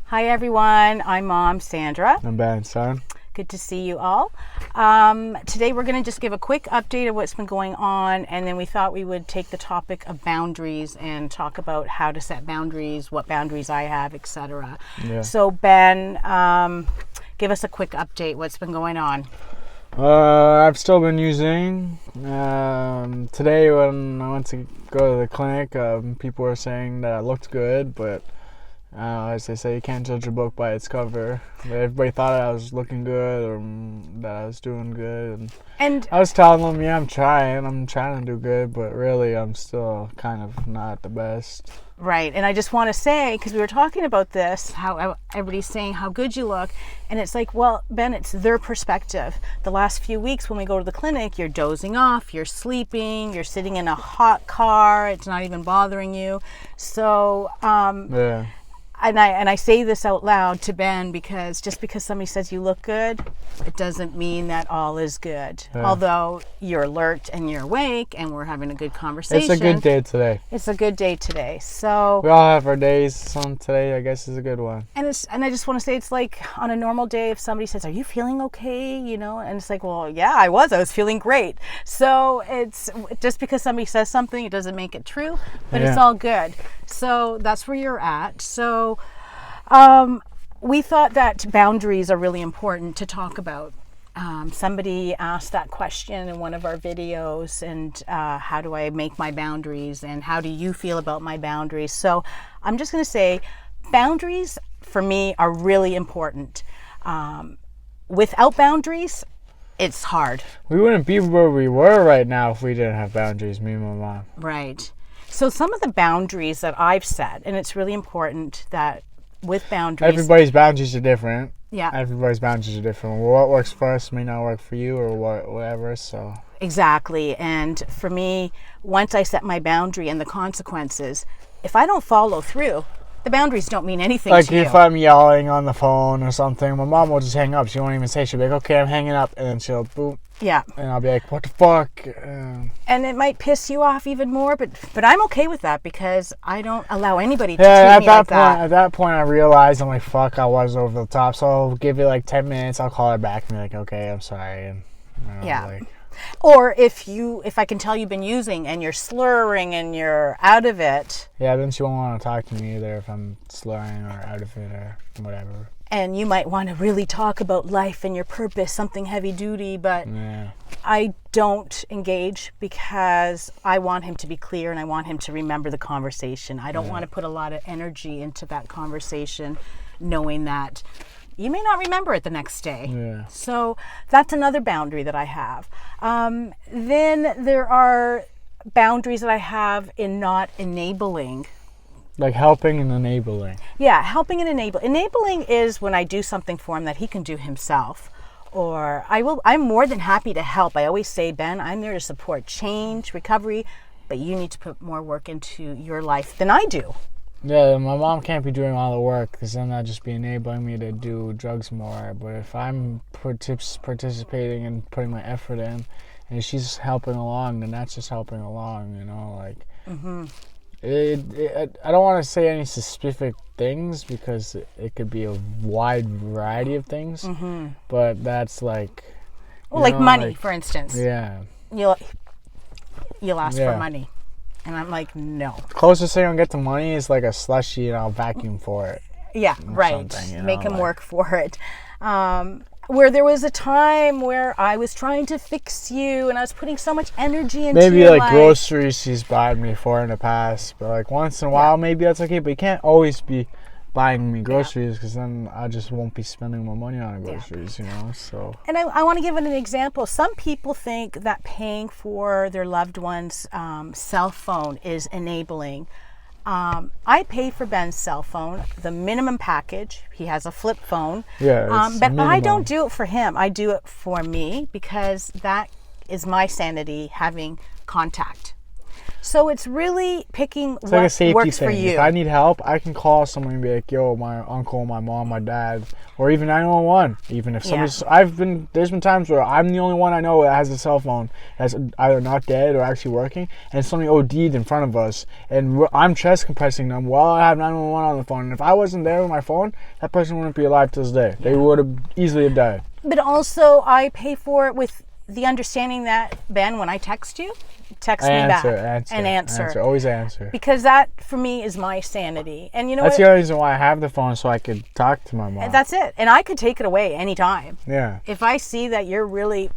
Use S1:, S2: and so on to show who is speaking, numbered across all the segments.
S1: Hi everyone, I'm Mom Sandra.
S2: I'm Ben, son.
S1: Good to see you all. Today we're going to just give a quick update of what's been going on, and then we thought we would take the topic of boundaries and talk about how to set boundaries, what boundaries I have, etc.
S2: Yeah.
S1: So Ben, give us a quick update. What's been going on?
S2: I've still been using. Today when I went to go to the clinic, people were saying that I looked good, but as they say, you can't judge a book by its cover. But everybody thought I was looking good or that I was doing good. And I was telling them, yeah, I'm trying to do good, but really I'm still kind of not the best.
S1: Right. And I just want to say, because we were talking about this, how everybody's saying how good you look. And it's like, well, Ben, it's their perspective. The last few weeks when we go to the clinic, you're dozing off, you're sleeping, you're sitting in a hot car. It's not even bothering you. So,
S2: yeah.
S1: And I say this out loud to Ben because just because somebody says you look good, it doesn't mean that all is good. Yeah. Although you're alert and you're awake and we're having a good conversation.
S2: It's a good day today.
S1: It's a good day today. So
S2: we all have our days. Some today, I guess, is a good one.
S1: And I just want to say, it's like on a normal day, if somebody says, "Are you feeling okay?" You know, and it's like, well, yeah, I was feeling great. So it's just because somebody says something, it doesn't make it true, but It's all good. So that's where you're at. So we thought that boundaries are really important to talk about. Somebody asked that question in one of our videos, and how do I make my boundaries, and how do you feel about my boundaries? So I'm just going to say boundaries for me are really important. Without boundaries, it's hard.
S2: We wouldn't be where we were right now if we didn't have boundaries, me and my mom.
S1: Right. So some of the boundaries that I've set, and it's really important that with boundaries...
S2: Everybody's boundaries are different.
S1: Yeah.
S2: Everybody's boundaries are different. What works for us may not work for you or whatever, so...
S1: Exactly. And for me, once I set my boundary and the consequences, if I don't follow through, the boundaries don't mean anything to you.
S2: Like if I'm yelling on the phone or something, my mom will just hang up. She won't even say. She'll be like, okay, I'm hanging up. And then she'll boop.
S1: Yeah.
S2: And I'll be like, what the fuck?
S1: And it might piss you off even more, but I'm okay with that because I don't allow anybody to treat me like that.
S2: At that point, I realized I'm like, fuck, I was over the top. So I'll give it like 10 minutes. I'll call her back and be like, okay, I'm sorry. And
S1: yeah.
S2: Like,
S1: or if I can tell you've been using and you're slurring and you're out of it.
S2: Yeah, then she won't want to talk to me either if I'm slurring or out of it or whatever.
S1: And you might want to really talk about life and your purpose, something heavy duty, but
S2: yeah.
S1: I don't engage because I want him to be clear and I want him to remember the conversation. I don't want to put a lot of energy into that conversation knowing that you may not remember it the next day.
S2: Yeah.
S1: So that's another boundary that I have. Then there are boundaries that I have in not enabling.
S2: Like helping and enabling.
S1: Yeah, helping and enabling. Enabling is when I do something for him that he can do himself. Or I'm more than happy to help. I always say, Ben, I'm there to support change, recovery, but you need to put more work into your life than I do.
S2: Yeah, my mom can't be doing all the work because then that'll just be enabling me to do drugs more. But if I'm participating and putting my effort in, and she's helping along, then that's just helping along, you know, like.
S1: Mm-hmm.
S2: I don't want to say any specific things because it could be a wide variety of things, but that's like...
S1: Well, like money, for instance.
S2: Yeah.
S1: You'll ask for money. And I'm like, no.
S2: Closest thing I'll get to money is like a slushie and I'll vacuum for it.
S1: Yeah, right. You know, make him work for it. Where there was a time where I was trying to fix you and I was putting so much energy into
S2: maybe
S1: your
S2: like
S1: life.
S2: Groceries she's bought me for in the past, but like once in a while maybe that's okay, but you can't always be buying me groceries because then I just won't be spending my money on groceries, you know, so.
S1: And I want to give it an example. Some people think that paying for their loved one's cell phone is enabling. I pay for Ben's cell phone, the minimum package. He has a flip phone.
S2: Yeah,
S1: but minimum. I don't do it for him. I do it for me because that is my sanity, having contact. So it's really picking
S2: It's like a
S1: what
S2: safety
S1: works for
S2: thing.
S1: you.
S2: If I need help, I can call someone and be like, "Yo, my uncle, my mom, my dad," or even 911. Even if somebody's, there's been times where I'm the only one I know that has a cell phone that's either not dead or actually working, and somebody OD'd in front of us, and I'm chest compressing them while I have 911 on the phone. And if I wasn't there with my phone, that person wouldn't be alive to this day. They would have easily have died.
S1: But also, I pay for it with the understanding that, Ben, when I text you, text me back and answer.
S2: Always answer.
S1: Because that, for me, is my sanity. And you know
S2: That's
S1: what?
S2: the only reason why I have the phone, so I could talk to my mom.
S1: That's it. And I could take it away anytime.
S2: Yeah.
S1: If I see that you're really,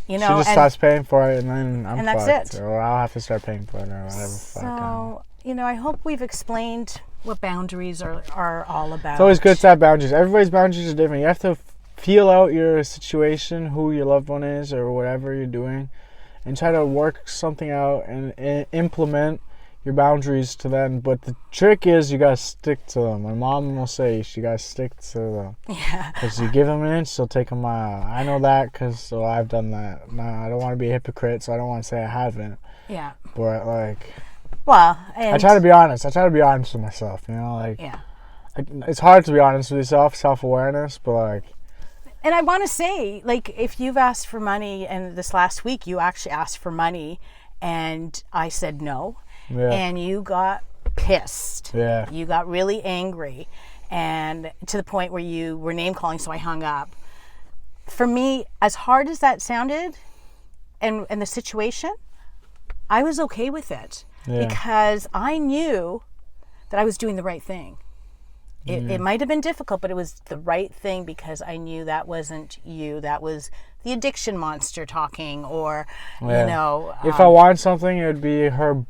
S1: you know.
S2: She just starts paying for it, and then I'm
S1: and that's
S2: fucked.
S1: it.
S2: Or I'll have to start paying for it or whatever.
S1: So, you know, I hope we've explained what boundaries are all about.
S2: It's always good to have boundaries. Everybody's boundaries are different. You have to feel out your situation, who your loved one is, or whatever you're doing, and try to work something out and implement your boundaries to them. But the trick is you gotta stick to them. My mom will say you gotta stick to them.
S1: Yeah.
S2: Because you give them an inch, they'll take a mile. I know that because I've done that. No, I don't want to be a hypocrite, so I don't want to say I haven't.
S1: Yeah.
S2: But like,
S1: well, and
S2: I try to be honest. I try to be honest with myself. You know, like,
S1: yeah.
S2: It's hard to be honest with yourself, self-awareness, but like.
S1: And I want to say, like, if you've asked for money, and this last week you actually asked for money, and I said no, and you got pissed.
S2: Yeah.
S1: You got really angry, and to the point where you were name calling, so I hung up. For me, as hard as that sounded, and the situation, I was okay with it because I knew that I was doing the right thing. It might have been difficult, but it was the right thing because I knew that wasn't you. That was the addiction monster talking, or, you know.
S2: If I want something, it would be her.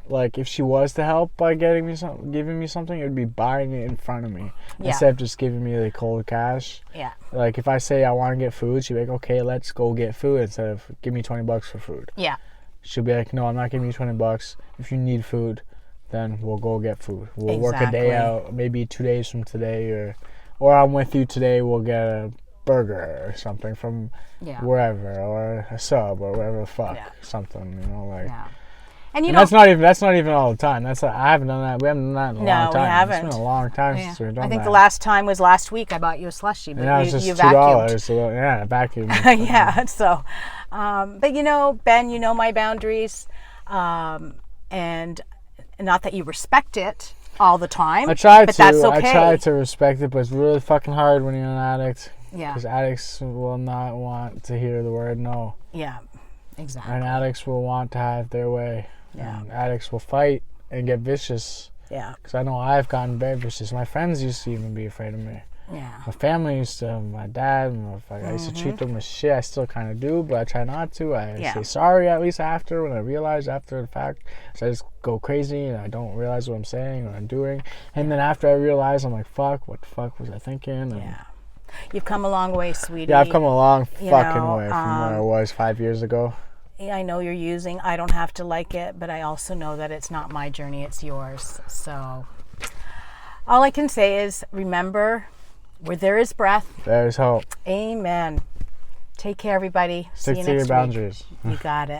S2: Like, if she was to help by giving me something, it would be buying it in front of me instead of just giving me the cold cash.
S1: Yeah.
S2: Like, if I say I want to get food, she'd be like, "Okay, let's go get food," instead of give me $20 for food.
S1: Yeah.
S2: She'll be like, "No, I'm not giving you $20. If you need food, then we'll go get food. We'll work a day out, maybe 2 days from today, or I'm with you today. We'll get a burger or something from wherever, or a sub, or whatever the fuck, something, you know, like."
S1: Yeah. And you
S2: and
S1: know,
S2: that's not even all the time. I haven't done that. We haven't done that in a long time.
S1: We haven't.
S2: It's been a long time since we've done that.
S1: I think the last time was last week. I bought you a slushie, but
S2: it's just
S1: you
S2: $2.
S1: vacuumed.
S2: So, yeah, vacuum.
S1: Yeah. So, but you know, Ben, you know my boundaries, and not that you respect it all the time.
S2: I try
S1: but
S2: to.
S1: That's okay.
S2: I try to respect it, but it's really fucking hard when you're an addict.
S1: Yeah.
S2: Because addicts will not want to hear the word no.
S1: Yeah. Exactly.
S2: And addicts will want to have their way.
S1: Yeah.
S2: And addicts will fight and get vicious.
S1: Yeah.
S2: Because I know I've gotten very vicious. My friends used to even be afraid of me.
S1: Yeah.
S2: My family used to, my dad, I used to treat them as shit. I still kind of do, but I try not to. I say sorry at least after, when I realize after the fact. So I just go crazy and I don't realize what I'm saying or I'm doing. And then after I realize, I'm like, fuck, what the fuck was I thinking? And
S1: You've come a long way, sweetie.
S2: Yeah, I've come a long fucking way from where I was 5 years ago.
S1: I know you're using. I don't have to like it, but I also know that it's not my journey, it's yours. So all I can say is remember, where there is breath,
S2: there is hope.
S1: Amen. Take care, everybody.
S2: Stick
S1: See you
S2: to
S1: next
S2: your
S1: week.
S2: boundaries.
S1: You got it.